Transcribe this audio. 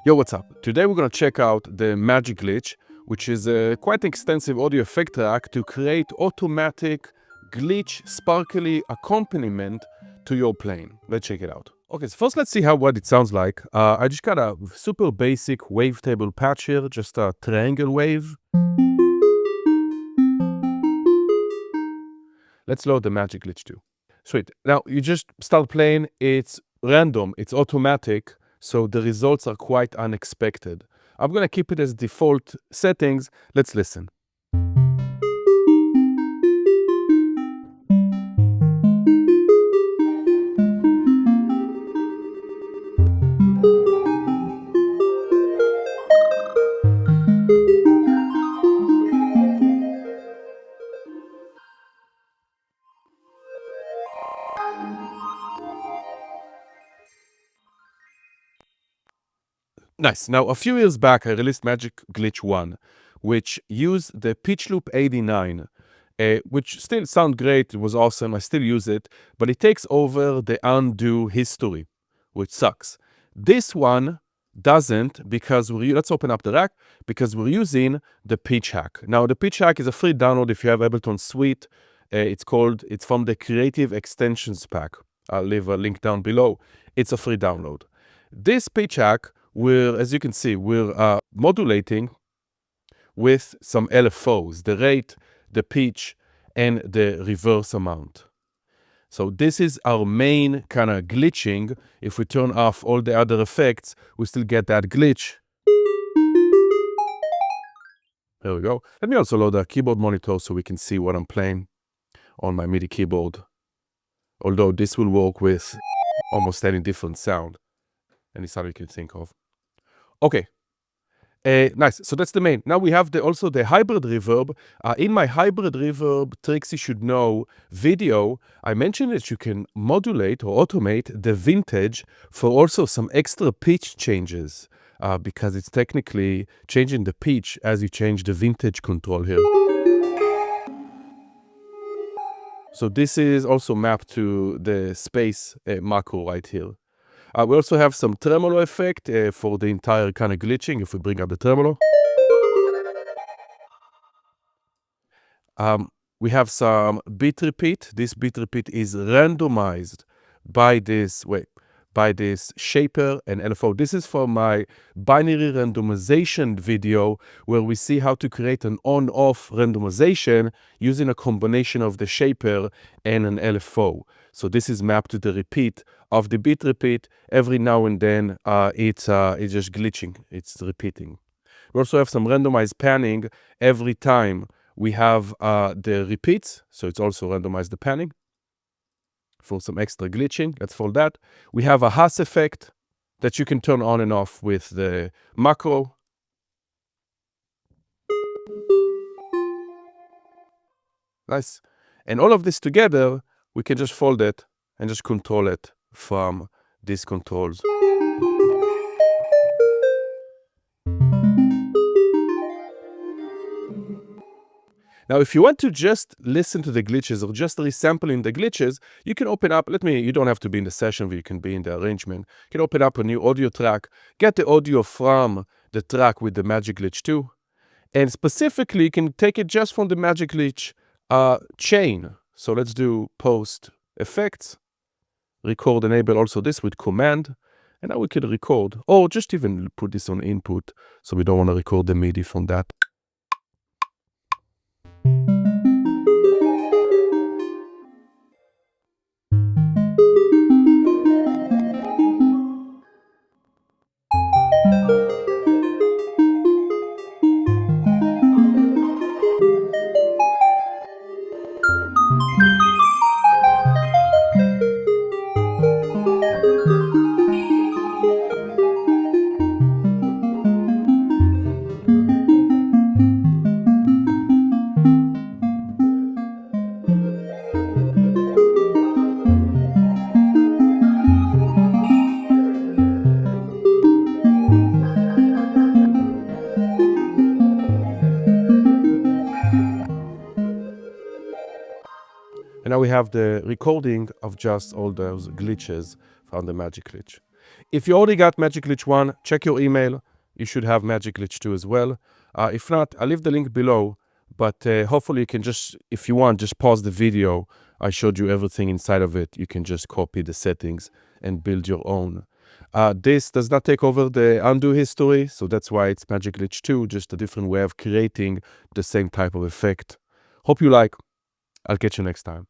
Yo, what's up? Today we're gonna check out the Magic Glitch, which is a quite extensive audio effect track to create automatic glitch sparkly accompaniment to your playing. Let's check it out. Okay, so first let's see what it sounds like. I just got a super basic wavetable patch here, just a triangle wave. Let's load the Magic Glitch too. Sweet. Now you just start playing, it's random, it's automatic, so the results are quite unexpected. I'm gonna keep it as default settings. Let's listen. Nice. Now, a few years back, I released Magic Glitch 1, which used the pitch loop 89, which still sound great. It was awesome. I still use it, but it takes over the undo history, which sucks. This one doesn't because let's open up the rack because we're using the pitch hack. Now, the pitch hack is a free download if you have Ableton Suite. It's from the Creative Extensions pack. I'll leave a link down below. It's a free download. This pitch hack, as you can see, we're modulating with some LFOs, the rate, the pitch, and the reverse amount. So this is our main kind of glitching. If we turn off all the other effects, we still get that glitch. There we go. Let me also load a keyboard monitor so we can see what I'm playing on my MIDI keyboard. Although this will work with almost any different sound. Any sound you can think of. Okay. Nice. So that's the main. Now we have also the hybrid reverb. In my hybrid reverb tricks you should know video, I mentioned that you can modulate or automate the vintage for also some extra pitch changes because it's technically changing the pitch as you change the vintage control here. So this is also mapped to the space macro right here. We also have some tremolo effect for the entire kind of glitching, if we bring up the tremolo. We have some beat repeat. This beat repeat is randomized by this shaper and LFO. This is for my binary randomization video where we see how to create an on-off randomization using a combination of the shaper and an LFO. So this is mapped to the repeat of the beat repeat. Every now and then it's just glitching, it's repeating. We also have some randomized panning every time we have the repeats, so it's also randomized the panning for some extra glitching. Let's fold that. We have a Haas effect that you can turn on and off with the macro. Nice. And all of this together, we can just fold it and just control it from these controls. Now, if you want to just listen to the glitches or just resampling the glitches, you can open up, you don't have to be in the session view, you can be in the arrangement. You can open up a new audio track, get the audio from the track with the Magic Glitch 2, and specifically, you can take it just from the Magic Glitch chain. So let's do post effects, record, enable also this with command, and now we can record, or just even put this on input, so we don't want to record the MIDI from that. And now we have the recording of just all those glitches from the Magic Glitch. If you already got Magic Glitch 1, check your email. You should have Magic Glitch 2 as well. If not, I'll leave the link below. But hopefully you can just, if you want, just pause the video. I showed you everything inside of it. You can just copy the settings and build your own. This does not take over the undo history, so that's why it's Magic Glitch 2, just a different way of creating the same type of effect. Hope you like. I'll catch you next time.